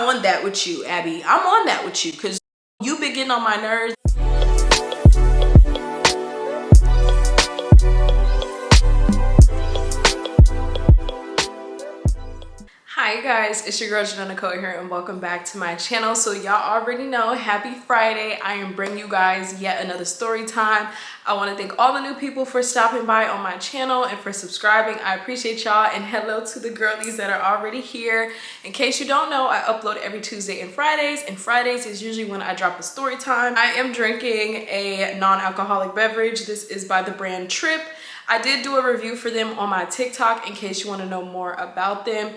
on that with you, Abby. I'm on that with you because you been getting on my nerves. Hi guys, it's your girl Janana Cole here and welcome back to my channel. So y'all already know, happy Friday. I am bringing you guys yet another story time. I want to thank all the new people for stopping by on my channel and for subscribing. I appreciate y'all, and hello to the girlies that are already here. In case you don't know, I upload every Tuesday and Fridays is usually when I drop a story time. I am drinking a non-alcoholic beverage. This is by the brand Trip. I did do a review for them on my TikTok in case you want to know more about them.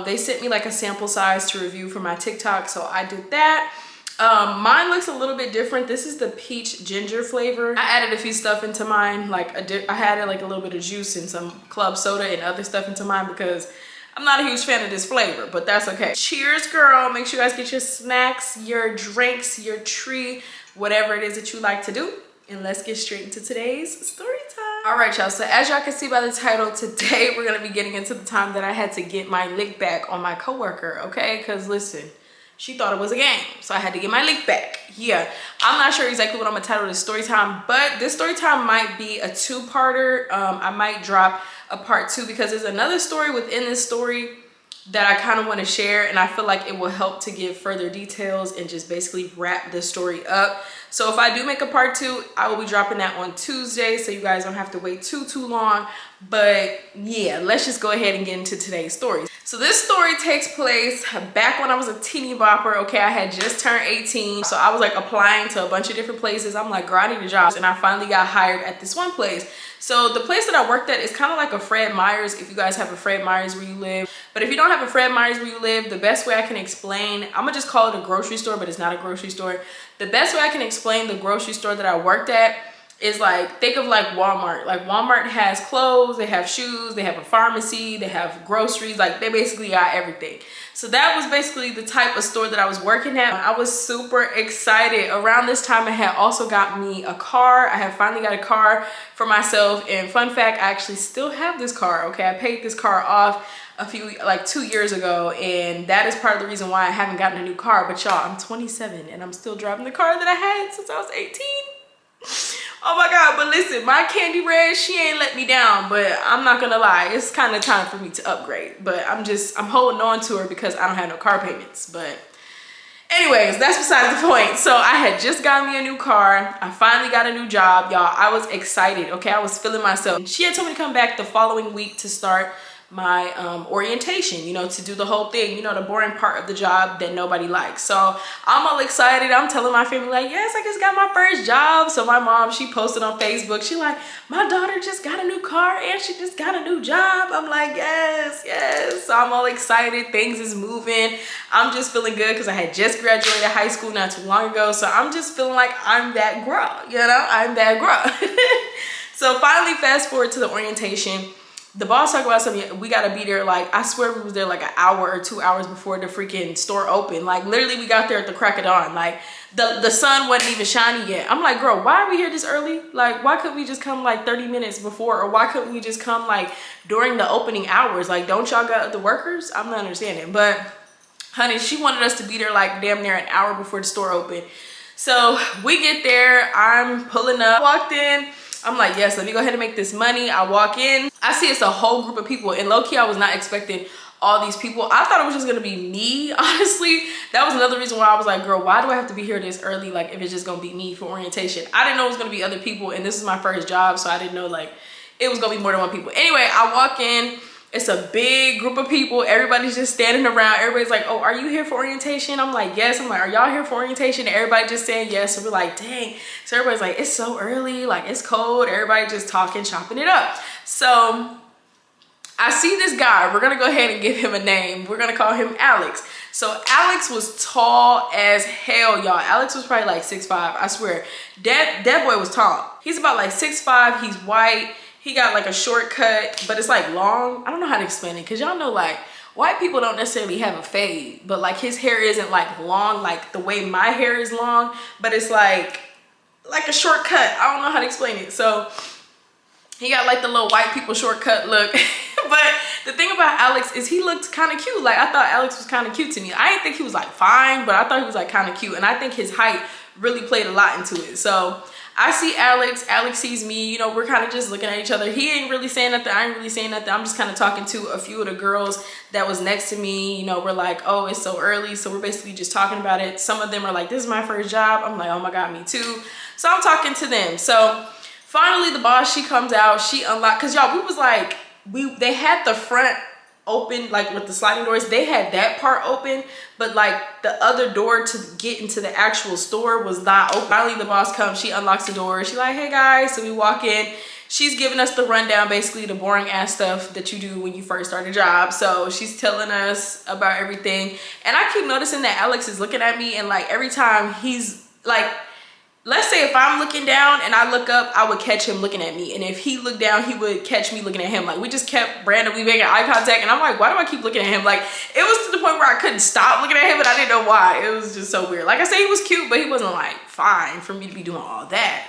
They sent me like a sample size to review for my TikTok, so I did that. Mine looks a little bit different. This is the peach ginger flavor. I added a few stuff into mine, like I added like a little bit of juice and some club soda and other stuff into mine because I'm not a huge fan of this flavor, but that's okay. Cheers, girl. Make sure you guys get your snacks, your drinks, your treat, whatever it is that you like to do. And let's get straight into today's story time. All right, y'all, so as y'all can see by the title, today we're gonna be getting into the time that I had to get my lick back on my coworker, okay? Because listen, she thought it was a game, so I had to get my lick back. Yeah, I'm not sure exactly what I'm gonna title this story time, but this story time might be a two-parter. I might drop a part 2 because there's another story within this story that I kind of want to share, and I feel like it will help to give further details and just basically wrap the story up. So if I do make a part 2, I will be dropping that on Tuesday, so you guys don't have to wait too long. But yeah, let's just go ahead and get into today's story. So this story takes place back when I was a teeny bopper. Okay, I had just turned 18, so I was like applying to a bunch of different places. I'm like, girl, I need a job, and I finally got hired at this one place. So the place that I worked at is kind of like a Fred Meyer's, if you guys have a Fred Meyer's where you live. But if you don't have a Fred Meyer's where you live, the best way I can explain, I'm gonna just call it a grocery store, but it's not a grocery store. The best way I can explain the grocery store that I worked at is like, think of like Walmart. Like Walmart has clothes, they have shoes, they have a pharmacy, they have groceries, like they basically got everything. So that was basically the type of store that I was working at. I was super excited. Around this time, I had also got me a car. I had finally got a car for myself. And fun fact, I actually still have this car, okay? I paid this car off like 2 years ago, and that is part of the reason why I haven't gotten a new car. But y'all, I'm 27 and I'm still driving the car that I had since I was 18. Oh my God, but listen, my Candy Red, she ain't let me down, but I'm not gonna lie, it's kind of time for me to upgrade. But I'm holding on to her because I don't have no car payments. But anyways, that's besides the point. So I had just gotten me a new car. I finally got a new job, y'all. I was excited, okay? I was feeling myself. She had told me to come back the following week to start my orientation, you know, to do the whole thing, you know, the boring part of the job that nobody likes. So I'm all excited. I'm telling my family like, yes, I just got my first job. So my mom, she posted on Facebook, she like, my daughter just got a new car and she just got a new job. I'm like, yes. So I'm all excited. Things is moving. I'm just feeling good because I had just graduated high school not too long ago. So I'm just feeling like I'm that girl, you know, I'm that girl. So finally, fast forward to the orientation. The boss talked about something, we gotta be there, like, I swear we was there like an hour or 2 hours before the freaking store opened. Like, literally, we got there at the crack of dawn. Like, the sun wasn't even shining yet. I'm like, girl, why are we here this early? Like, why couldn't we just come like 30 minutes before? Or why couldn't we just come like during the opening hours? Like, don't y'all got the workers? I'm not understanding. But, honey, she wanted us to be there like damn near an hour before the store opened. So, we get there, I'm pulling up, walked in. I'm like, yes, let me go ahead and make this money. I walk in, I see it's a whole group of people, and low-key, I was not expecting all these people. I thought it was just gonna be me, honestly. That was another reason why I was like, girl, why do I have to be here this early? Like, if it's just gonna be me for orientation. I didn't know it was gonna be other people, and this is my first job, so I didn't know like it was gonna be more than one people. Anyway, I walk in. It's a big group of people. Everybody's just standing around. Everybody's like, oh, are you here for orientation? I'm like, yes. I'm like, are y'all here for orientation? And everybody just saying yes. So we're like, dang. So everybody's like, it's so early. Like, it's cold. Everybody just talking, chopping it up. So I see this guy. We're going to go ahead and give him a name. We're going to call him Alex. So Alex was tall as hell, y'all. Alex was probably like 6'5". I swear. That boy was tall. He's about like 6'5". He's white. He got like a shortcut, but it's like long. I don't know how to explain it because y'all know like white people don't necessarily have a fade, but like his hair isn't like long like the way my hair is long, but it's like a shortcut. I don't know how to explain it. So He got like the little white people shortcut look. But the thing about Alex is he looked kind of cute. Like I thought Alex was kind of cute to me. I didn't think he was like fine, but I thought he was like kind of cute. And I think his height really played a lot into it. So I see Alex, Alex sees me, you know, we're kind of just looking at each other. He ain't really saying nothing, I ain't really saying nothing. I'm just kind of talking to a few of the girls that was next to me. You know, we're like, oh, it's so early. So we're basically just talking about it. Some of them are like, this is my first job. I'm like, oh my God, me too. So I'm talking to them. So finally the boss, she comes out, she unlocked, cause y'all, we was like, they had the front open, like with the sliding doors, they had that part open, but like the other door to get into the actual store was not open. Finally the boss comes, she unlocks the door, she like, hey guys, so we walk in. She's giving us the rundown, basically the boring ass stuff that you do when you first start a job. So she's telling us about everything, and I keep noticing that Alex is looking at me, and like every time he's like, let's say if I'm looking down and I look up, I would catch him looking at me. And if he looked down, he would catch me looking at him. Like we just kept randomly making eye contact. And I'm like, why do I keep looking at him? Like it was to the point where I couldn't stop looking at him, but I didn't know why. It was just so weird. Like I said, he was cute, but he wasn't like fine for me to be doing all that.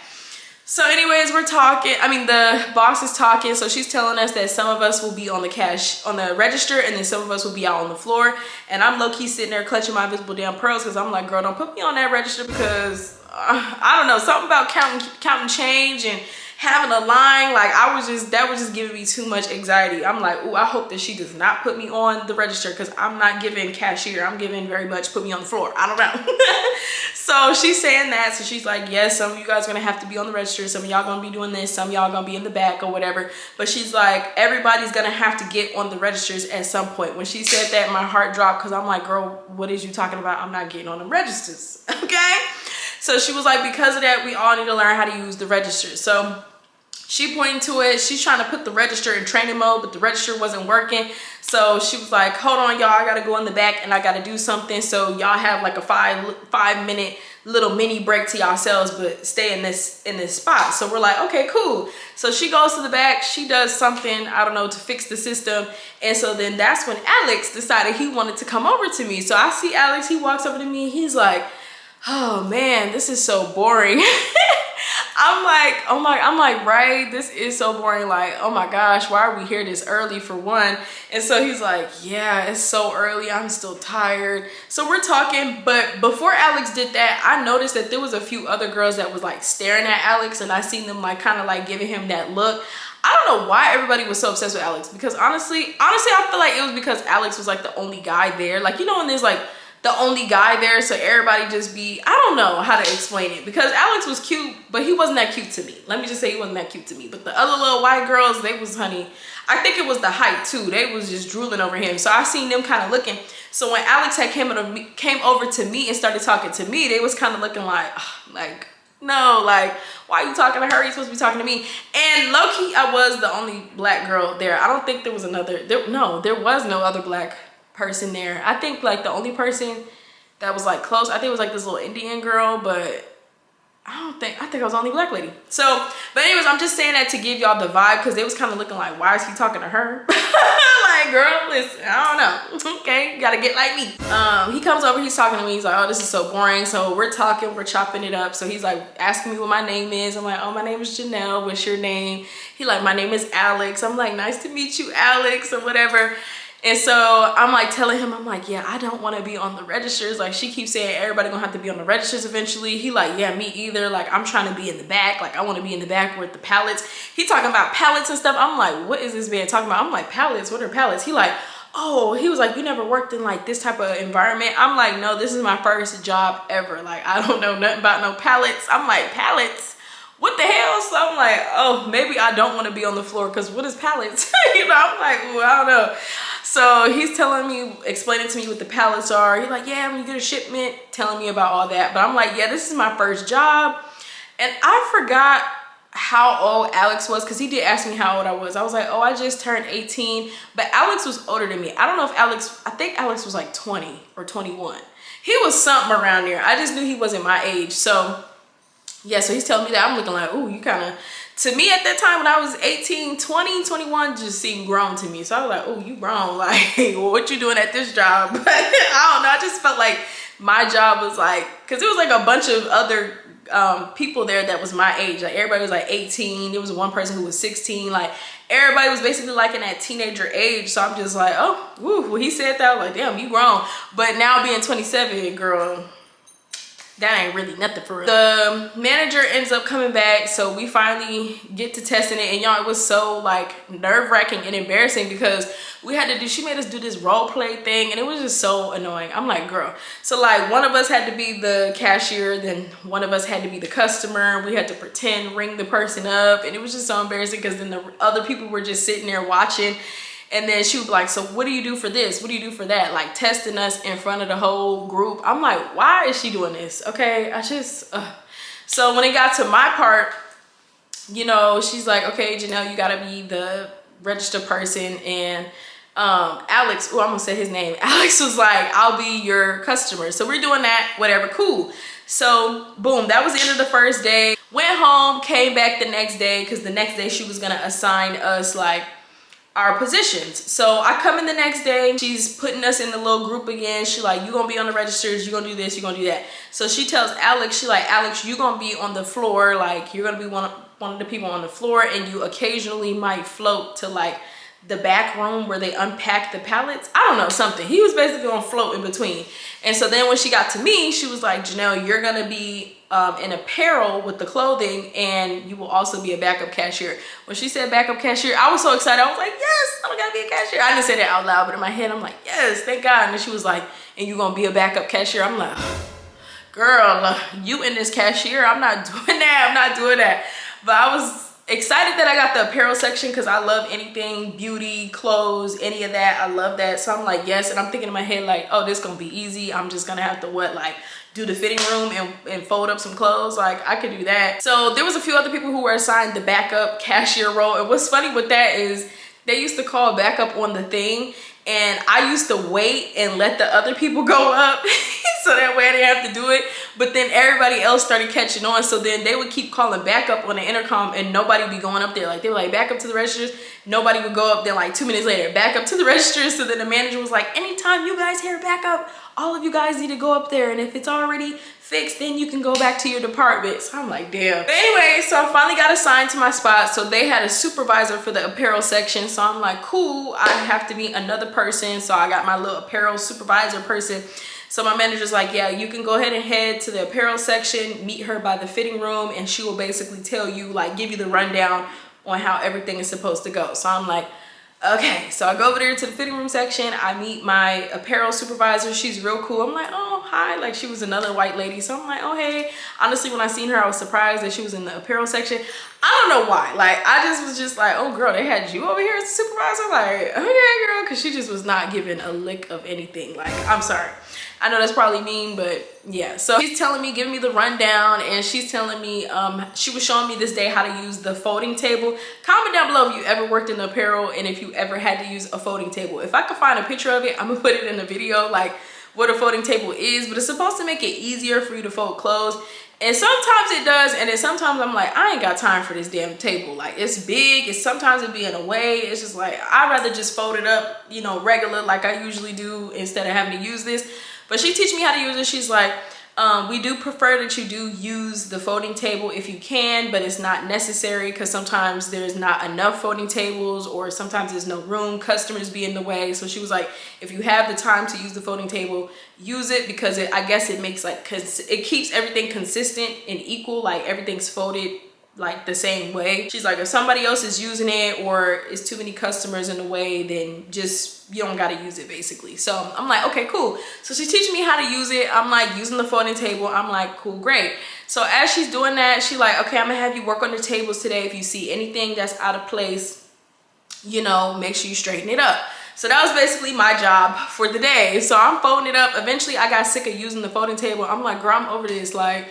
So anyways, we're talking. I mean, the boss is talking. So she's telling us that some of us will be on the register, and then some of us will be out on the floor. And I'm low-key sitting there clutching my invisible damn pearls because I'm like, girl, don't put me on that register because I don't know, something about counting change and having a line, like that was just giving me too much anxiety. I'm like, ooh, I hope that she does not put me on the register because I'm not giving cashier, I'm giving very much put me on the floor. I don't know. So she's saying that, so she's like, yes, some of you guys are gonna have to be on the register, some of y'all gonna be doing this, some of y'all gonna be in the back or whatever. But she's like, everybody's gonna have to get on the registers at some point. When she said that, my heart dropped because I'm like, girl, what is you talking about? I'm not getting on the registers. Okay. So she was like, because of that, we all need to learn how to use the register. So she pointed to it. She's trying to put the register in training mode, but the register wasn't working. So she was like, hold on, y'all, I gotta go in the back and I gotta do something. So y'all have like a five minute little mini break to yourselves, but stay in this spot. So we're like, okay, cool. So she goes to the back, she does something, I don't know, to fix the system. And so then that's when Alex decided he wanted to come over to me. So I see Alex, he walks over to me, he's like, oh man, this is so boring. I'm like, right, this is so boring. Like, oh my gosh, why are we here this early for one? And so he's like, yeah, it's so early, I'm still tired. So we're talking, but before Alex did that, I noticed that there was a few other girls that was like staring at Alex, and I seen them like kind of like giving him that look. I don't know why everybody was so obsessed with Alex, because honestly, I feel like it was because Alex was like the only guy there. Like, you know, when there's like the only guy there, so everybody just be, I don't know how to explain it, because Alex was cute, but he wasn't that cute to me. Let me just say he wasn't that cute to me. But the other little white girls, they was, honey, I think it was the height too. They was just drooling over him. So I seen them kind of looking. So when Alex had came over to me and started talking to me, they was kind of looking like, no, like, why are you talking to her? You're supposed to be talking to me. And low-key, I was the only black girl there. I don't think there was another, there was no other black person there. I think like the only person that was like close, I think it was like this little Indian girl, but I think I was the only black lady. So, but anyways, I'm just saying that to give y'all the vibe, because they was kind of looking like, why is he talking to her? Like, girl, listen, I don't know. Okay, you gotta get like me. He comes over, he's talking to me, he's like, oh, this is so boring. So we're talking, we're chopping it up. So he's like asking me what my name is. I'm like, oh, my name is Janelle, what's your name? He like, my name is Alex. I'm like, nice to meet you, Alex, or whatever. And so I'm like telling him, I'm like, yeah, I don't want to be on the registers. Like, she keeps saying everybody gonna have to be on the registers eventually. He like, yeah, me either. Like, I'm trying to be in the back. Like, I want to be in the back with the pallets. He talking about pallets and stuff. I'm like, what is this man talking about? I'm like, pallets? What are pallets? He like, oh, he was like, you never worked in like this type of environment? I'm like, no, this is my first job ever. Like, I don't know nothing about no pallets. I'm like, pallets? What the hell? So I'm like, oh, maybe I don't want to be on the floor, because what is pallets? You know, I'm like, ooh, I don't know. So he's telling me, explaining to me what the pallets are. He's like, yeah, when you get a shipment, telling me about all that. But I'm like, yeah, this is my first job. And I forgot how old Alex was, because he did ask me how old I was. I was like, oh, I just turned 18. But Alex was older than me. I don't know if I think Alex was like 20 or 21. He was something around there. I just knew he wasn't my age. So yeah, so he's telling me that. I'm looking like, ooh, you kind of, to me at that time when I was 18, 20, 21 just seemed grown to me. So I was like, oh, you grown. Like, well, what you doing at this job? But I don't know. I just felt like my job was like, because it was like a bunch of other people there that was my age. Like everybody was like 18. There was one person who was 16. Like everybody was basically like in that teenager age. So I'm just like, oh, woo. When he said that, I was like, damn, you grown. But now being 27, girl, that ain't really nothing for real. The manager ends up coming back, so we finally get to testing it, and y'all, it was so like nerve-wracking and embarrassing because we had to do, she made us do this role play thing, and it was just so annoying. I'm like, girl. So like one of us had to be the cashier, then one of us had to be the customer. We had to pretend ring the person up, and it was just so embarrassing because then the other people were just sitting there watching. And then she would be like, so what do you do for this? What do you do for that? Like testing us in front of the whole group. I'm like, why is she doing this? Okay, I just, So when it got to my part, you know, she's like, okay, Janelle, you gotta be the register person. And Alex, oh, I'm gonna say his name. Alex was like, I'll be your customer. So we're doing that, whatever, cool. So boom, that was the end of the first day. Went home, came back the next day, because the next day she was gonna assign us like our positions. So I come in the next day, she's putting us in the little group again. She like, you gonna be on the registers, you gonna do this, you gonna do that. So she tells Alex, she like, Alex, you gonna be on the floor, like you're gonna be one of the people on the floor, and you occasionally might float to like the back room where they unpack the pallets. I don't know, something. He was basically gonna float in between. And so then when she got to me, she was like, Janelle, you're gonna be in apparel with the clothing, and you will also be a backup cashier. When she said backup cashier, I was so excited. I was like, yes, I'm gonna be a cashier. I didn't say that out loud, but in my head, I'm like, yes, thank God. And then she was like, and you gonna be a backup cashier? I'm like, girl, you in this cashier? I'm not doing that. I'm not doing that. But I was excited that I got the apparel section because I love anything beauty, clothes, any of that. I love that. So I'm like, yes. And I'm thinking in my head like, oh, this gonna be easy. I'm just gonna have to like do the fitting room and fold up some clothes. Like I could do that. So there was a few other people who were assigned the backup cashier role. And what's funny with that is they used to call backup on the thing, and I used to wait and let the other people go up so that way I didn't have to do it. But then everybody else started catching on, so then they would keep calling backup on the intercom, and nobody would be going up there. Like they were like, back up to the registers. Nobody would go up. Then like 2 minutes later, back up to the registers. So then the manager was like, anytime you guys hear backup, all of you guys need to go up there, and if it's already fixed, then you can go back to your department. So I'm like, damn. But anyway, so I finally got assigned to my spot. So they had a supervisor for the apparel section. So I'm like, cool, I have to be another person. So I got my little apparel supervisor person. So my manager's like, yeah, you can go ahead and head to the apparel section, meet her by the fitting room, and she will basically tell you, like, give you the rundown on how everything is supposed to go. So I'm like, okay. So I go over there to the fitting room section. I meet my apparel supervisor. She's real cool. I'm like, oh, hi. Like she was another white lady. So I'm like, oh, hey. Honestly, when I seen her, I was surprised that she was in the apparel section. I don't know why. Like I just was just like, oh girl, they had you over here as a supervisor. Like, okay, girl. Cause she just was not giving a lick of anything. Like, I'm sorry. I know that's probably mean, but yeah. So she's telling me, giving me the rundown, and she's telling me, she was showing me this day how to use the folding table. Comment down below if you ever worked in the apparel and if you ever had to use a folding table. If I could find a picture of it, I'm gonna put it in the video, like what a folding table is, but it's supposed to make it easier for you to fold clothes. And sometimes it does, and then sometimes I'm like, I ain't got time for this damn table. Like it's big, it's sometimes it be in a way. It's just like, I'd rather just fold it up, you know, regular like I usually do instead of having to use this. But she teach me how to use it. She's like, we do prefer that you do use the folding table if you can, but it's not necessary because sometimes there's not enough folding tables, or sometimes there's no room, customers be in the way. So she was like, if you have the time to use the folding table, use it, because I guess it makes like, cause it keeps everything consistent and equal, like everything's folded like the same way. She's like, if somebody else is using it or it's too many customers in the way, then just, you don't gotta use it basically. So I'm like, okay, cool. So she's teaching me how to use it. I'm like using the folding table. I'm like, cool, great. So as she's doing that, she like, okay, I'm gonna have you work on the tables today. If you see anything that's out of place, you know, make sure you straighten it up. So that was basically my job for the day. So I'm folding it up. Eventually I got sick of using the folding table. I'm like, girl, I'm over this. Like,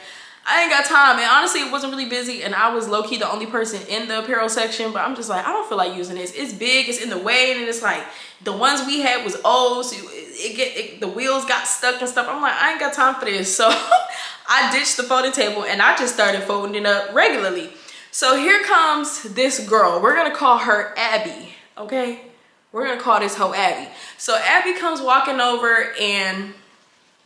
I ain't got time. And honestly, it wasn't really busy, and I was low-key the only person in the apparel section, but I'm just like, I don't feel like using this. It's big, it's in the way, and it's like the ones we had was old, so the wheels got stuck and stuff. I'm like, I ain't got time for this. So I ditched the folding table and I just started folding it up regularly. So here comes this girl. We're gonna call her Abby, okay? We're gonna call this hoe Abby. So Abby comes walking over and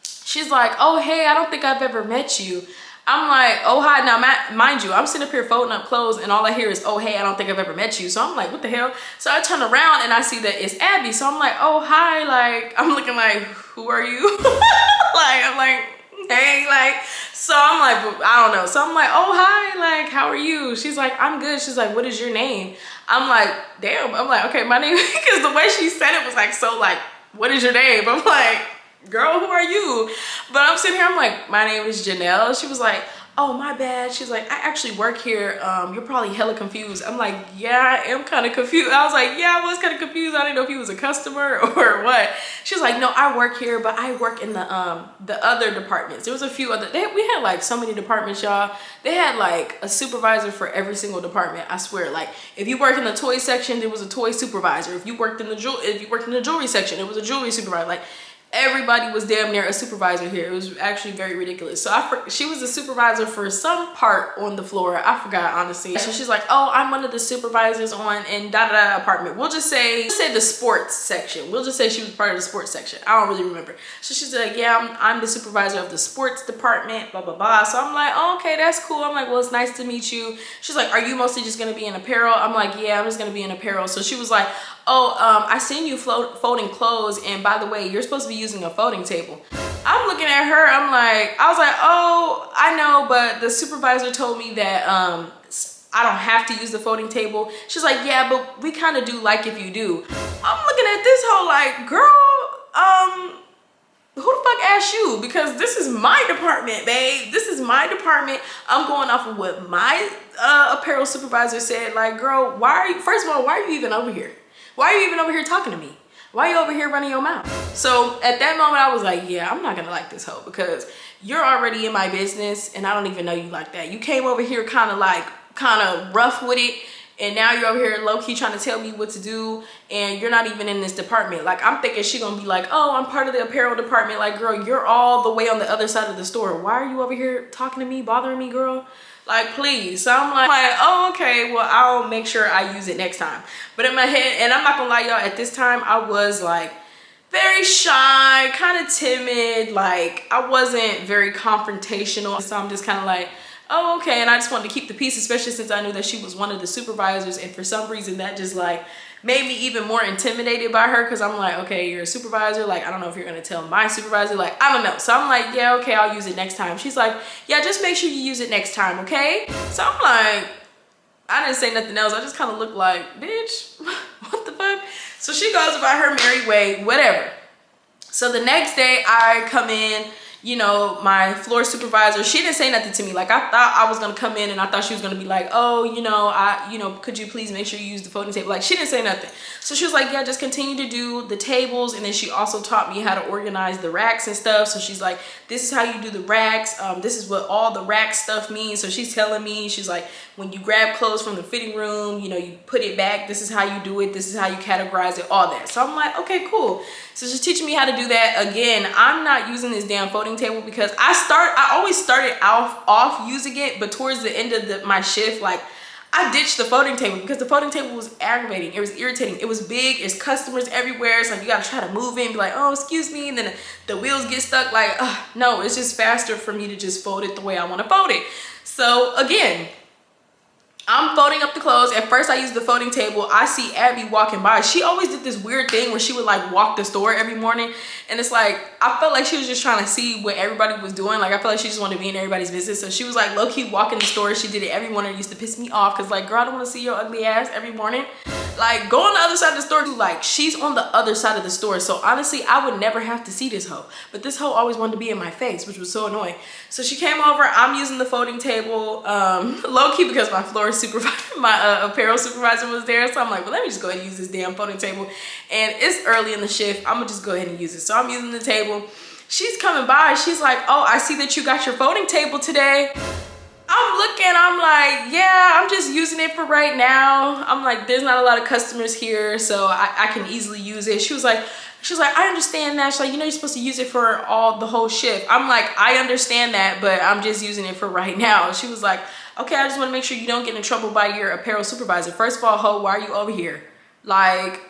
she's like, oh, hey, I don't think I've ever met you. I'm like, oh, hi. Now, mind you, I'm sitting up here folding up clothes and all I hear is, oh, hey, I don't think I've ever met you. So I'm like, what the hell? So I turn around and I see that it's Abby. So I'm like, oh, hi. Like, I'm looking like, who are you? Like, I'm like, hey, like, so I'm like, I don't know. So I'm like, oh, hi. Like, how are you? She's like, I'm good. She's like, what is your name? I'm like, damn. I'm like, okay, my name, because the way she said it was like, so like, what is your name? I'm like, girl, who are you? But I'm sitting here, I'm like, my name is Janelle. She was like, oh, my bad. She's like, I actually work here. You're probably hella confused. I'm like, yeah, I am kind of confused. I was like, yeah, I was kind of confused. I didn't know if he was a customer or what. She's like, no, I work here, but I work in the other departments. There was a few other, we had like so many departments, y'all. They had like a supervisor for every single department. I swear, like if you work in the toy section, there was a toy supervisor. If you worked in the jewelry section, it was a jewelry supervisor. Like everybody was damn near a supervisor here. It was actually very ridiculous. So she was a supervisor for some part on the floor. I forgot, honestly. So she's like, oh, I'm one of the supervisors on in da-da-da apartment. We'll just say the sports section. We'll just say she was part of the sports section. I don't really remember. So she's like, yeah, I'm the supervisor of the sports department, blah, blah, blah. So I'm like, oh, okay, that's cool. I'm like, well, it's nice to meet you. She's like, are you mostly just going to be in apparel? I'm like, yeah, I'm just going to be in apparel. So she was like, oh, I seen you folding clothes, and by the way, you're supposed to be using a folding table. I'm looking at her, I was like, oh, I know, but the supervisor told me that I don't have to use the folding table. She's like, yeah, but we kind of do like if you do. I'm looking at this whole like, girl, who the fuck asked you? Because this is my department, babe. This is my department. I'm going off of what my apparel supervisor said. Like, girl, first of all, why are you even over here? Why are you even over here talking to me? Why are you over here running your mouth? So at that moment, I was like, yeah, I'm not gonna like this hoe because you're already in my business and I don't even know you like that. You came over here kind of rough with it, and now you're over here low-key trying to tell me what to do, and you're not even in this department. Like, I'm thinking she gonna be like, oh, I'm part of the apparel department. Like, girl, you're all the way on the other side of the store. Why are you over here talking to me, bothering me, girl? Like, please. So I'm like, oh, okay, well, I'll make sure I use it next time. But in my head, and I'm not gonna lie, y'all, at this time, I was like very shy, kind of timid. Like, I wasn't very confrontational. So I'm just kind of like, oh, okay. And I just wanted to keep the peace, especially since I knew that she was one of the supervisors. And for some reason, that just like made me even more intimidated by her, because I'm like, okay, you're a supervisor. Like, I don't know if you're gonna tell my supervisor. Like, I don't know. So I'm like, yeah, okay, I'll use it next time. She's like, yeah, just make sure you use it next time, okay? So I'm like, I didn't say nothing else. I just kind of looked like, bitch, what the fuck? So she goes about her merry way, whatever. So the next day I come in, you know, my floor supervisor, she didn't say nothing to me. Like, I thought I was gonna come in and I thought she was gonna be like, oh, could you please make sure you use the folding table? Like, she didn't say nothing. So she was like, yeah, just continue to do the tables. And then she also taught me how to organize the racks and stuff. So she's like, this is how you do the racks. This is what all the rack stuff means. So she's telling me, she's like, when you grab clothes from the fitting room, you know, you put it back. This is how you do it. This is how you categorize it, all that. So I'm like, okay, cool. So she's teaching me how to do that. Again, I'm not using this damn folding table because I always started off using it, but towards the end of my shift, like, I ditched the folding table because the folding table was aggravating. It was irritating. It was big. It's customers everywhere. It's like you gotta try to move in and be like, oh, excuse me. And then the wheels get stuck. Like, no, it's just faster for me to just fold it the way I want to fold it. So again, I'm folding up the clothes. At first I used the folding table. I see Abby walking by. She always did this weird thing where she would like walk the store every morning. And it's like, I felt like she was just trying to see what everybody was doing. Like, I felt like she just wanted to be in everybody's business. So she was like low-key walking the store. She did it every morning. It used to piss me off because like, girl, I don't want to see your ugly ass every morning. Like, go on the other side of the store. Like, she's on the other side of the store. So honestly, I would never have to see this hoe. But this hoe always wanted to be in my face, which was so annoying. So she came over. I'm using the folding table low-key because my floor supervisor, my apparel supervisor was there. So I'm like, well, let me just go ahead and use this damn folding table. And it's early in the shift. I'm gonna just go ahead and use it. So I'm using the table. She's coming by. She's like, oh, I see that you got your folding table today. I'm looking, I'm like, yeah, I'm just using it for right now. I'm like, there's not a lot of customers here, so I can easily use it. She was like, I understand that. She's like, you know, you're supposed to use it for the whole shift. I'm like, I understand that, but I'm just using it for right now. She was like, okay, I just want to make sure you don't get in trouble by your apparel supervisor. First of all, ho, why are you over here? Like,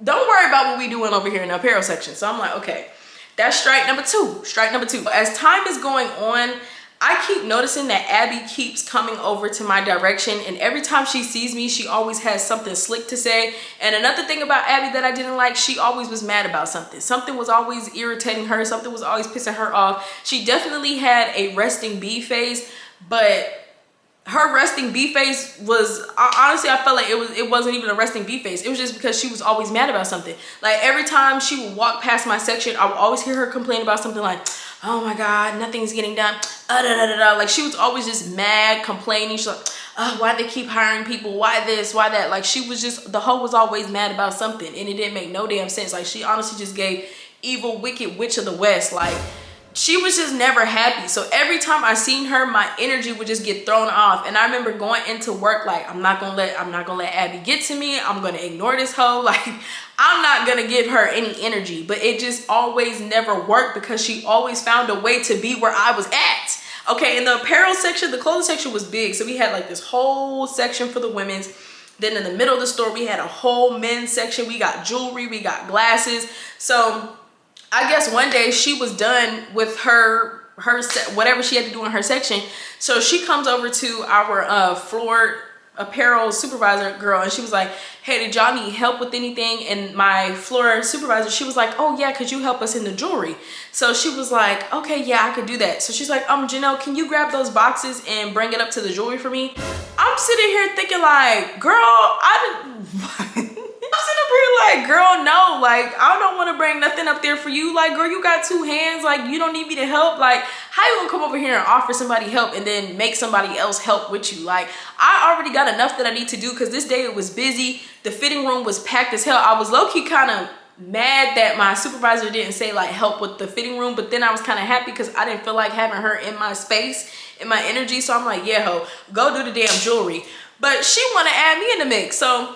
don't worry about what we doing over here in the apparel section. So I'm like, okay, that's strike number two. Strike number two. As time is going on, I keep noticing that Abby keeps coming over to my direction, and every time she sees me, she always has something slick to say. And another thing about Abby that I didn't like, she always was mad about something. Something was always irritating her. Something was always pissing her off. She definitely had a resting bee face, but her resting bee face was, honestly, I felt like it wasn't even a resting bee face. It was just because she was always mad about something. Like every time she would walk past my section, I would always hear her complain about something like, oh my God, nothing's getting done. Like she was always just mad, complaining. She's like, oh, why they keep hiring people? Why this? Why that? Like she was just, the hoe was always mad about something, and it didn't make no damn sense. Like she honestly just gave evil, wicked witch of the West. Like she was just never happy. So every time I seen her, my energy would just get thrown off. And I remember going into work like, I'm not gonna let Abby get to me. I'm gonna ignore this hoe. Like I'm not gonna give her any energy. But it just always never worked because she always found a way to be where I was at. Okay, in the apparel section, the clothing section was big. So we had like this whole section for the women's. Then in the middle of the store, we had a whole men's section. We got jewelry, we got glasses. So I guess one day she was done with her whatever she had to do in her section. So she comes over to our floor apparel supervisor girl, and she was like, hey, did y'all need help with anything? And my floor supervisor, she was like, oh yeah, could you help us in the jewelry? So she was like, okay, yeah, I could do that. So she's like, Janelle, can you grab those boxes and bring it up to the jewelry for me? I'm sitting here thinking like, girl, I didn't I'm sitting up here like, girl, no, like I don't want to bring nothing up there for you. Like, girl, you got two hands, like you don't need me to help. Like, how you gonna come over here and offer somebody help and then make somebody else help with you? Like, I already got enough that I need to do, because this day it was busy. The fitting room was packed as hell. I was low-key kind of mad that my supervisor didn't say like help with the fitting room, but then I was kind of happy because I didn't feel like having her in my space, in my energy. So I'm like, yeah, ho, go do the damn jewelry. But she want to add me in the mix. So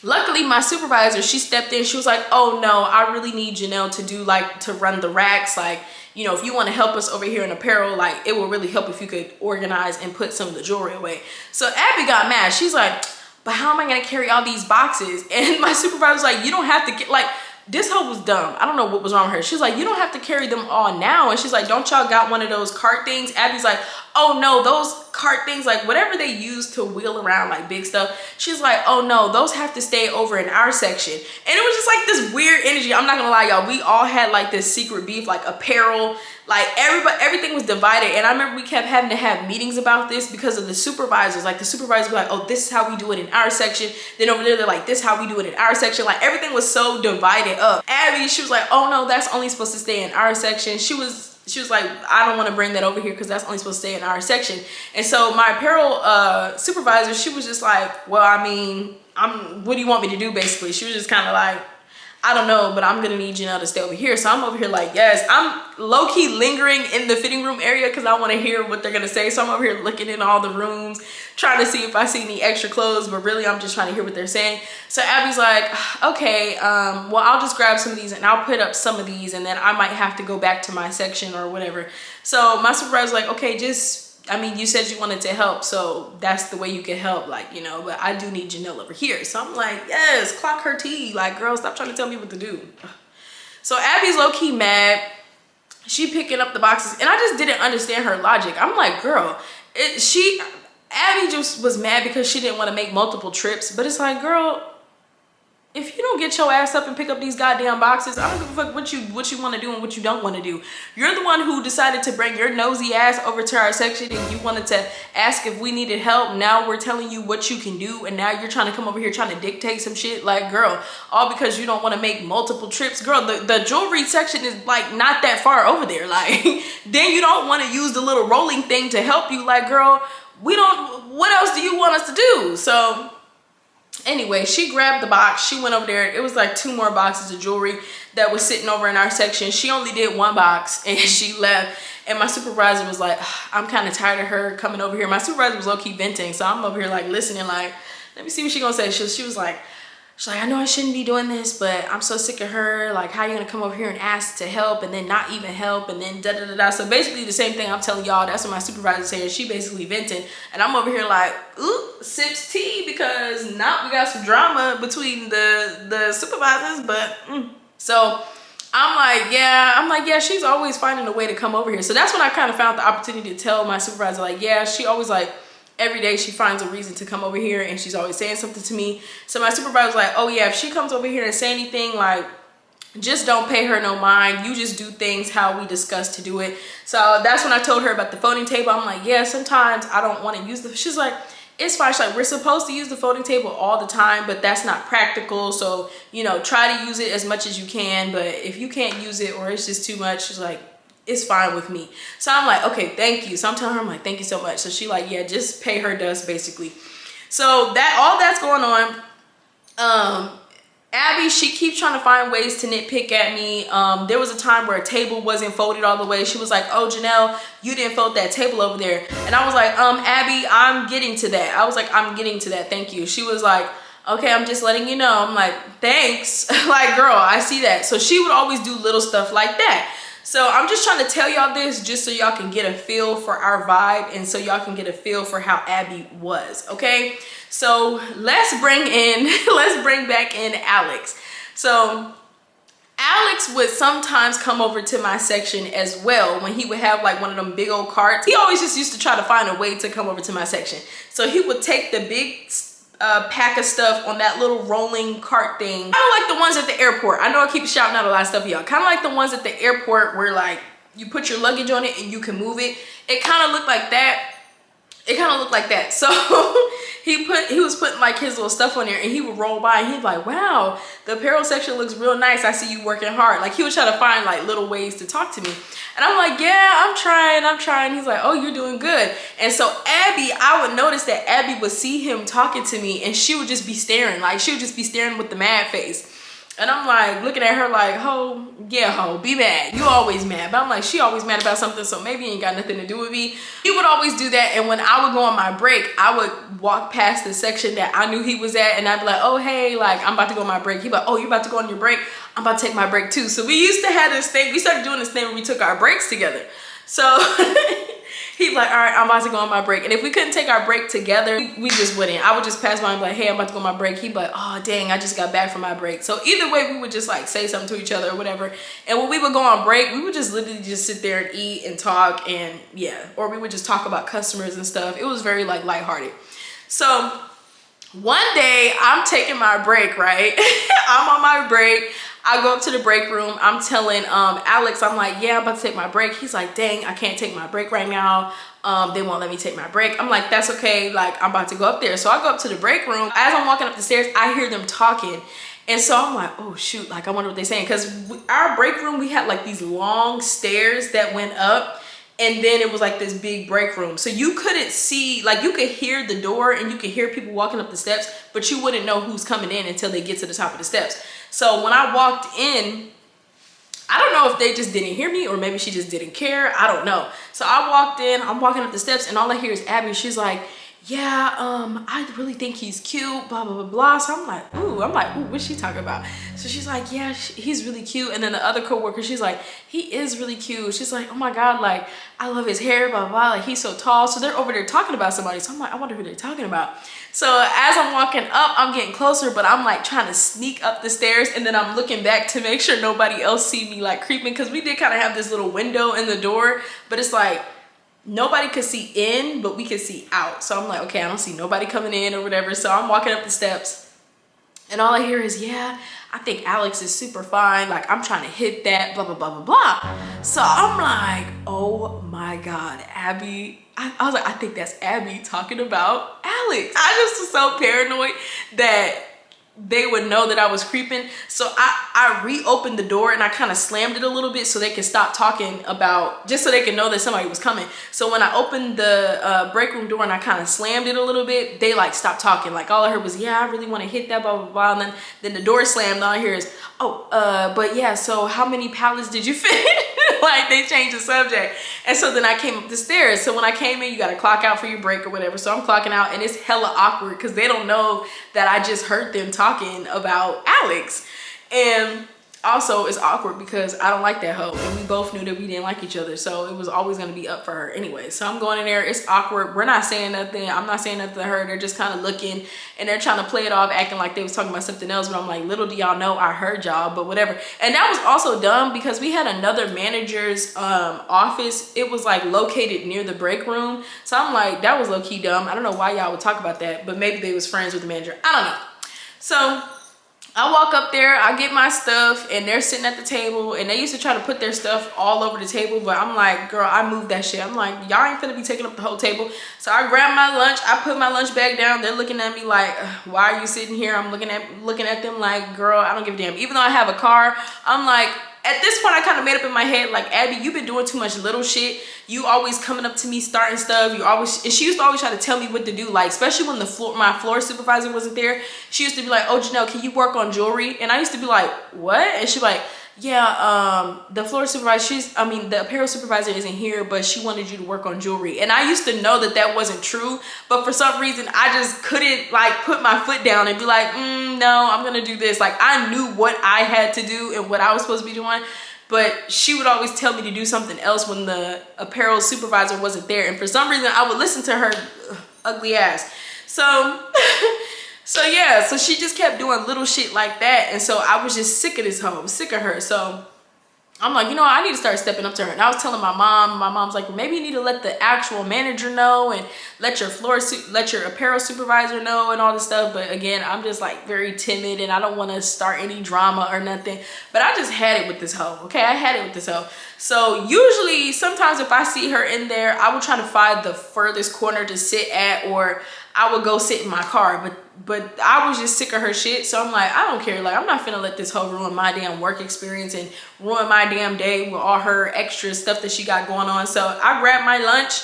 luckily my supervisor, she stepped in. She was like, oh no, I really need Janelle to do like, to run the racks. Like, you know, if you want to help us over here in apparel, like it will really help if you could organize and put some of the jewelry away. So Abby got mad. She's like, but how am I going to carry all these boxes? And my supervisor was like, you don't have to get, like, this hoe was dumb. I don't know what was wrong with her. She's like, you don't have to carry them all now. And she's like, don't y'all got one of those cart things? Abby's like, oh no, those cart things, like whatever they use to wheel around like big stuff. She's like, oh no, those have to stay over in our section. And it was just like this weird energy. I'm not gonna lie, y'all. We all had like this secret beef, like apparel, like everything was divided. And I remember we kept having to have meetings about this because of the supervisors. Like the supervisors were like, oh, this is how we do it in our section. Then over there, they're like, this is how we do it in our section. Like everything was so divided up. Abby, she was like, oh no, that's only supposed to stay in our section. She was like, I don't want to bring that over here because that's only supposed to stay in our section. And so my apparel supervisor, she was just like, well, I mean, what do you want me to do, basically? She was just kind of like, I don't know, but I'm gonna need Janelle to stay over here. So I'm over here like, yes, I'm low-key lingering in the fitting room area because I want to hear what they're gonna say. So I'm over here looking in all the rooms, trying to see if I see any extra clothes, but really I'm just trying to hear what they're saying. So Abby's like, okay, well, I'll just grab some of these and I'll put up some of these, and then I might have to go back to my section or whatever. So my supervisor's like, okay, I mean, you said you wanted to help, so that's the way you can help, like, you know, but I do need Janelle over here. So I'm like, yes, clock her tea. Like, girl, stop trying to tell me what to do. So Abby's low-key mad. She picking up the boxes, and I just didn't understand her logic. I'm like, girl, Abby just was mad because she didn't want to make multiple trips, but it's like, girl, if you don't get your ass up and pick up these goddamn boxes, I don't give a fuck what you want to do and what you don't want to do. You're the one who decided to bring your nosy ass over to our section, and you wanted to ask if we needed help. Now we're telling you what you can do, and now you're trying to come over here trying to dictate some shit. Like, girl, all because you don't want to make multiple trips. Girl, the jewelry section is like not that far over there. Like, then you don't want to use the little rolling thing to help you. Like, girl, what else do you want us to do? So anyway, she grabbed the box. She went over there. It was like 2 more boxes of jewelry that was sitting over in our section. She only did 1 box and she left. And my supervisor was like, I'm kind of tired of her coming over here. My supervisor was low-key venting. So I'm over here like listening, like, let me see what she gonna say. She was like, I know I shouldn't be doing this, but I'm so sick of her. Like, how you gonna come over here and ask to help and then not even help and then da-da-da-da. So basically the same thing I'm telling y'all, that's what my supervisor said. She basically venting. And I'm over here like, ooh, sips tea, because now we got some drama between the supervisors. But so I'm like, yeah, she's always finding a way to come over here. So that's when I kind of found the opportunity to tell my supervisor, like, yeah, she always like, every day she finds a reason to come over here and she's always saying something to me. So my supervisor was like, oh yeah, if she comes over here and say anything, like, just don't pay her no mind. You just do things how we discussed to do it. So that's when I told her about the folding table. I'm like, yeah, sometimes I don't want to use the, she's like, it's fine. She's like, we're supposed to use the folding table all the time, but that's not practical. So, you know, try to use it as much as you can. But if you can't use it or it's just too much, she's like, it's fine with me. So I'm like, okay, thank you. So I'm telling her, I'm like, thank you so much. So she like, yeah, just pay her dust basically. So that all that's going on. Abby, she keeps trying to find ways to nitpick at me. There was a time where a table wasn't folded all the way. She was like, oh, Janelle, you didn't fold that table over there. And I was like, Abby, I'm getting to that. I was like, I'm getting to that. Thank you. She was like, okay, I'm just letting you know. I'm like, thanks. Like, girl, I see that. So she would always do little stuff like that. So I'm just trying to tell y'all this just so y'all can get a feel for our vibe and so y'all can get a feel for how Abby was, okay? So let's bring back in Alex. So Alex would sometimes come over to my section as well when he would have like one of them big old carts. He always just used to try to find a way to come over to my section. So he would take the big pack of stuff on that little rolling cart thing. Kind of like the ones at the airport. I know I keep shouting out a lot of stuff, y'all. Kind of like the ones at the airport where like you put your luggage on it and you can move it. It kind of looked like that. It kind of looked like that. So he was putting like his little stuff on there and he would roll by and he'd be like, wow, the apparel section looks real nice. I see you working hard. Like he would try to find like little ways to talk to me. And I'm like, yeah, I'm trying. He's like, oh, you're doing good. And so Abby, I would notice that Abby would see him talking to me and she would just be staring. Like she would just be staring with the mad face. And I'm like looking at her like, ho, yeah, ho, be mad. You always mad. But I'm like, she always mad about something, so maybe it ain't got nothing to do with me. He would always do that. And when I would go on my break, I would walk past the section that I knew he was at and I'd be like, oh, hey, like I'm about to go on my break. He'd be like, oh, you're about to go on your break? I'm about to take my break too. So we used to have this thing. We started doing this thing where we took our breaks together. So he's like, all right, I'm about to go on my break. And if we couldn't take our break together, we just wouldn't. I would just pass by and be like, hey, I'm about to go on my break. He'd be like, oh, dang, I just got back from my break. So either way, we would just like say something to each other or whatever. And when we would go on break, we would just literally just sit there and eat and talk and yeah. Or we would just talk about customers and stuff. It was very like lighthearted. So one day I'm taking my break, right? I'm on my break. I go up to the break room. I'm telling Alex, I'm like, yeah, I'm about to take my break. He's like, dang, I can't take my break right now. They won't let me take my break. I'm like, that's okay. Like, I'm about to go up there. So I go up to the break room. As I'm walking up the stairs, I hear them talking. And so I'm like, oh, shoot. Like, I wonder what they're saying. Because our break room, we had like these long stairs that went up. And then it was like this big break room. So you couldn't see, like you could hear the door and you could hear people walking up the steps, but you wouldn't know who's coming in until they get to the top of the steps. So when I walked in, I don't know if they just didn't hear me or maybe she just didn't care. I don't know. So I walked in, I'm walking up the steps and all I hear is Abby. She's like, yeah, I really think he's cute, blah, blah, blah, blah. So I'm like, ooh, what's she talking about? So she's like, yeah, he's really cute. And then the other coworker, she's like, he is really cute. She's like, oh my God, like, I love his hair, blah, blah, blah. Like, he's so tall. So they're over there talking about somebody. So I'm like, I wonder who they're talking about. So as I'm walking up, I'm getting closer, but I'm like trying to sneak up the stairs. And then I'm looking back to make sure nobody else see me like creeping. Cause we did kind of have this little window in the door, but it's like, nobody could see in, but we could see out. So I'm like, okay, I don't see nobody coming in or whatever. So I'm walking up the steps and all I hear is, yeah, I think Alex is super fine. Like I'm trying to hit that, blah, blah, blah, blah, blah. So I'm like, oh my God, Abby. I was like, I think that's Abby talking about Alex. I just was so paranoid that they would know that I was creeping. So I reopened the door and I kind of slammed it a little bit so they could stop talking about, just so they could know that somebody was coming. So when I opened the break room door and I kind of slammed it a little bit, they like stopped talking. Like all I heard was, yeah, I really want to hit that, blah, blah, blah. And then the door slammed. All I hear is, oh, but yeah, so how many pallets did you fit? Like they changed the subject. And so then I came up the stairs. So when I came in, you got to clock out for your break or whatever. So I'm clocking out and it's hella awkward because they don't know that I just heard them talking about Alex. And Also, it's awkward because I don't like that hoe, and we both knew that we didn't like each other, so it was always gonna be up for her anyway. So I'm going in there, it's awkward, we're not saying nothing, I'm not saying nothing to her, they're just kind of looking, and they're trying to play it off, acting like they was talking about something else, but I'm like, little do y'all know I heard y'all, but whatever. And that was also dumb because we had another manager's office, it was like located near the break room, so I'm like, that was low-key dumb. I don't know why y'all would talk about that, but maybe they was friends with the manager, I don't know. So I walk up there, I get my stuff, and they're sitting at the table, and they used to try to put their stuff all over the table, but I'm like, girl, I moved that shit. I'm like, y'all ain't finna be taking up the whole table. So I grab my lunch, I put my lunch bag down, they're looking at me like, why are you sitting here? I'm looking at them like, girl, I don't give a damn. Even though I have a car, I'm like, at this point, I kind of made up in my head, like, Abby, you've been doing too much little shit. You always coming up to me, starting stuff. You always, and she used to always try to tell me what to do, like, especially when my floor supervisor wasn't there. She used to be like, oh, Janelle, can you work on jewelry? And I used to be like, what? And she'd be like, yeah, the floor supervisor, the apparel supervisor isn't here, but she wanted you to work on jewelry. And I used to know that that wasn't true, but for some reason, I just couldn't, like, put my foot down and be like, no, I'm gonna do this. Like, I knew what I had to do and what I was supposed to be doing, but she would always tell me to do something else when the apparel supervisor wasn't there. And for some reason, I would listen to her ugly ass. So yeah, so she just kept doing little shit like that. And so I was just sick of this hoe, sick of her. So I'm like, you know, I need to start stepping up to her. And I was telling my mom's like, well, maybe you need to let the actual manager know and let your apparel supervisor know and all this stuff. But again, I'm just like very timid and I don't want to start any drama or nothing. But I just had it with this hoe, okay? I had it with this hoe. So usually, sometimes if I see her in there, I will try to find the furthest corner to sit at, or I would go sit in my car. But I was just sick of her shit. So I'm like, I don't care. Like, I'm not finna let this hoe ruin my damn work experience and ruin my damn day with all her extra stuff that she got going on. So I grab my lunch.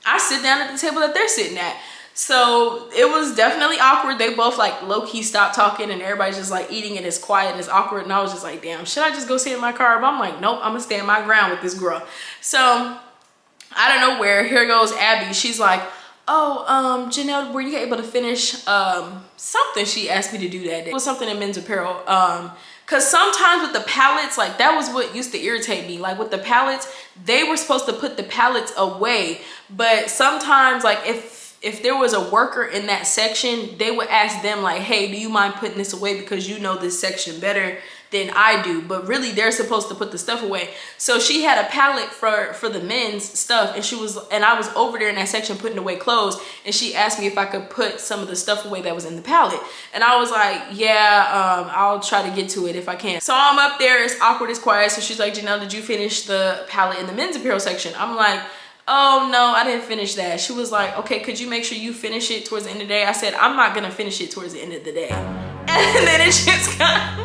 I sit down at the table that they're sitting at. So it was definitely awkward. They both like low-key stopped talking and everybody's just like eating and it's quiet and it's awkward. And I was just like, damn, should I just go sit in my car? But I'm like, nope, I'm gonna stand my ground with this girl. So I don't know where, here goes Abby. She's like, oh, Janelle, were you able to finish something she asked me to do that day? It was something in men's apparel. Cause sometimes with the pallets, like that was what used to irritate me. Like with the pallets, they were supposed to put the pallets away. But sometimes like if there was a worker in that section, they would ask them like, hey, do you mind putting this away because you know this section better than I do? But really they're supposed to put the stuff away. So she had a pallet for the men's stuff and I was over there in that section putting away clothes, and she asked me if I could put some of the stuff away that was in the pallet. And I was like, yeah, I'll try to get to it if I can. So I'm up there, it's awkward, it's quiet. So she's like, Janelle, did you finish the pallet in the men's apparel section? I'm like, oh no, I didn't finish that. She was like, okay, could you make sure you finish it towards the end of the day? I said, I'm not gonna finish it towards the end of the day. And then it just got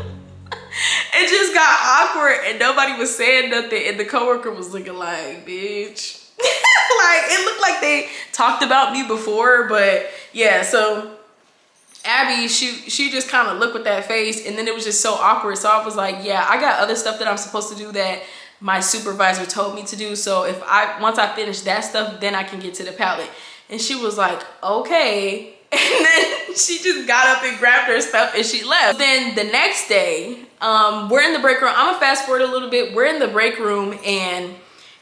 awkward and nobody was saying nothing, and the coworker was looking like, bitch. Like it looked like they talked about me before. But yeah, so Abby, she just kind of looked with that face, and then it was just so awkward. So I was like, yeah, I got other stuff that I'm supposed to do that my supervisor told me to do. So once I finish that stuff, then I can get to the pallet. And she was like, okay. And then she just got up and grabbed her stuff and she left. Then the next day, we're in the break room. I'm gonna fast forward a little bit. We're in the break room, and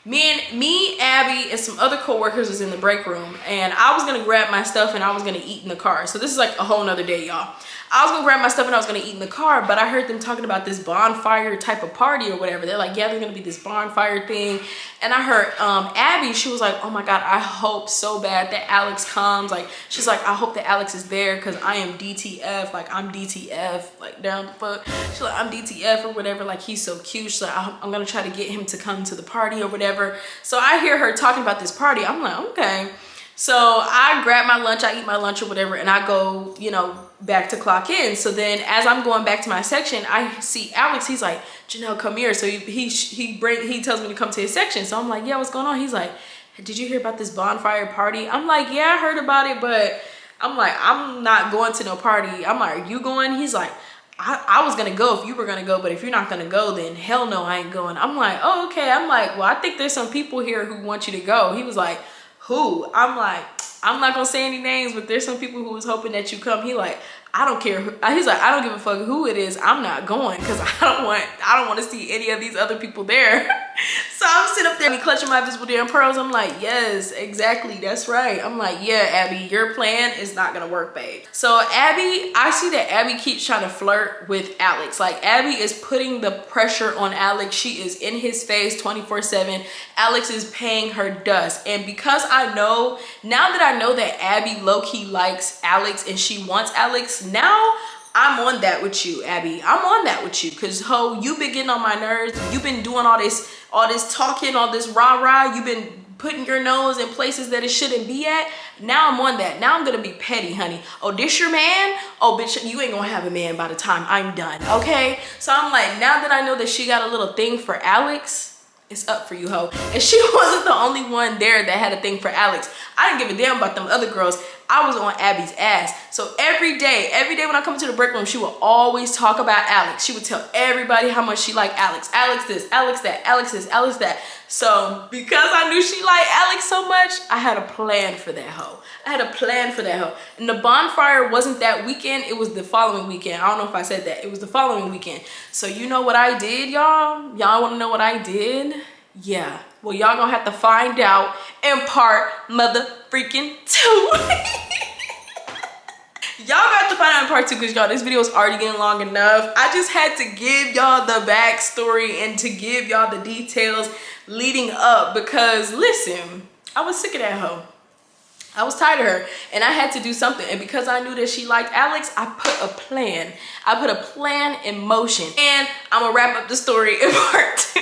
me, Abby, and some other coworkers was in the break room, and I was gonna grab my stuff and I was gonna eat in the car. So this is like a whole nother day, y'all. I was gonna grab my stuff and I was gonna eat in the car, but I heard them talking about this bonfire type of party or whatever. They're like, yeah, there's gonna be this bonfire thing. And I heard Abby, she was like, oh my God, I hope so bad that Alex comes. Like, she's like, I hope that Alex is there because I am DTF. Like, I'm DTF, like down the fuck. She's like, I'm DTF or whatever. Like, he's so cute. She's like, I'm gonna try to get him to come to the party or whatever. So I hear her talking about this party. I'm like, okay. So I grab my lunch, I eat my lunch or whatever, and I go, you know, back to clock in. So then as I'm going back to my section, I see Alex. He's like, Janelle, come here. So he tells me to come to his section. So I'm like, yeah, what's going on? He's like, did you hear about this bonfire party? I'm like, yeah, I heard about it, but I'm like, I'm not going to no party. I'm like, are you going? He's like, I was gonna go if you were gonna go, but if you're not gonna go, then hell no, I ain't going. I'm like, oh, okay. I'm like, well, I think there's some people here who want you to go. He was like, who? I'm like, I'm not gonna say any names, but there's some people who was hoping that you come. He like, I don't care. He's like, I don't give a fuck who it is. I'm not going because I don't want to see any of these other people there. So I'm sitting up there clutching my invisible damn pearls. I'm like, yes, exactly. That's right. I'm like, yeah, Abby, your plan is not gonna work, babe. So Abby, I see that Abby keeps trying to flirt with Alex. Like Abby is putting the pressure on Alex. She is in his face 24/7. Alex is paying her dust. And because I know, now that I know that Abby low-key likes Alex and she wants Alex, now I'm on that with you, Abby. I'm on that with you because ho, you've been getting on my nerves. You've been doing all this talking, all this rah-rah. You've been putting your nose in places that it shouldn't be at. Now I'm on that. Now I'm gonna be petty, honey. Oh, this your man? Oh, bitch, you ain't gonna have a man by the time I'm done, okay? So I'm like, now that I know that she got a little thing for Alex, it's up for you, ho. And she wasn't the only one there that had a thing for Alex. I didn't give a damn about them other girls. I was on Abby's ass. So every day when I come into the break room, she would always talk about Alex. She would tell everybody how much she liked Alex. Alex this, Alex that, Alex this, Alex that. So because I knew she liked Alex so much, I had a plan for that hoe. I had a plan for that hoe. And the bonfire wasn't that weekend. It was the following weekend. I don't know if I said that. It was the following weekend. So you know what I did, y'all? Y'all want to know what I did? Yeah. Well, y'all gonna have to find out in part mother freaking 2. Y'all got to find out in part 2 because y'all, this video is already getting long enough. I just had to give y'all the backstory and to give y'all the details leading up because listen, I was sick of that hoe. I was tired of her and I had to do something. And because I knew that she liked Alex, I put a plan. I put a plan in motion. And I'm gonna wrap up the story in part 2.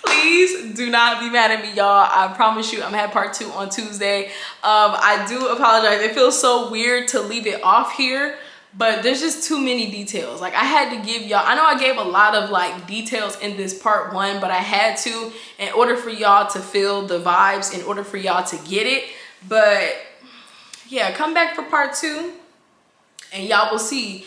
Please do not be mad at me, y'all. I promise you I'm gonna have part 2 on Tuesday. I do apologize. It feels so weird to leave it off here, but there's just too many details. Like I had to give y'all, I know I gave a lot of like details in this part 1, but I had to in order for y'all to feel the vibes, in order for y'all to get it. But yeah, come back for part 2 and y'all will see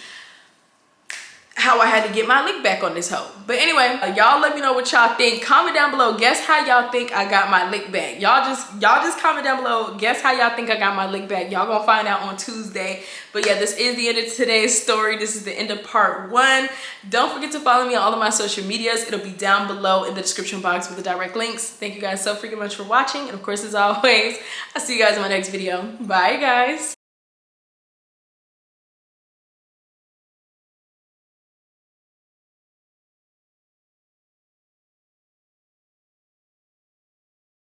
how I had to get my lick back on this hoe. But anyway, y'all let me know what y'all think. Comment down below, guess how y'all think I got my lick back. Y'all just comment down below, guess how y'all think I got my lick back. Y'all gonna find out on Tuesday. But yeah, this is the end of today's story. This is the end of part 1. Don't forget to follow me on all of my social medias. It'll be down below in the description box with the direct links. Thank you guys so freaking much for watching. And of course, as always, I'll see you guys in my next video. Bye guys.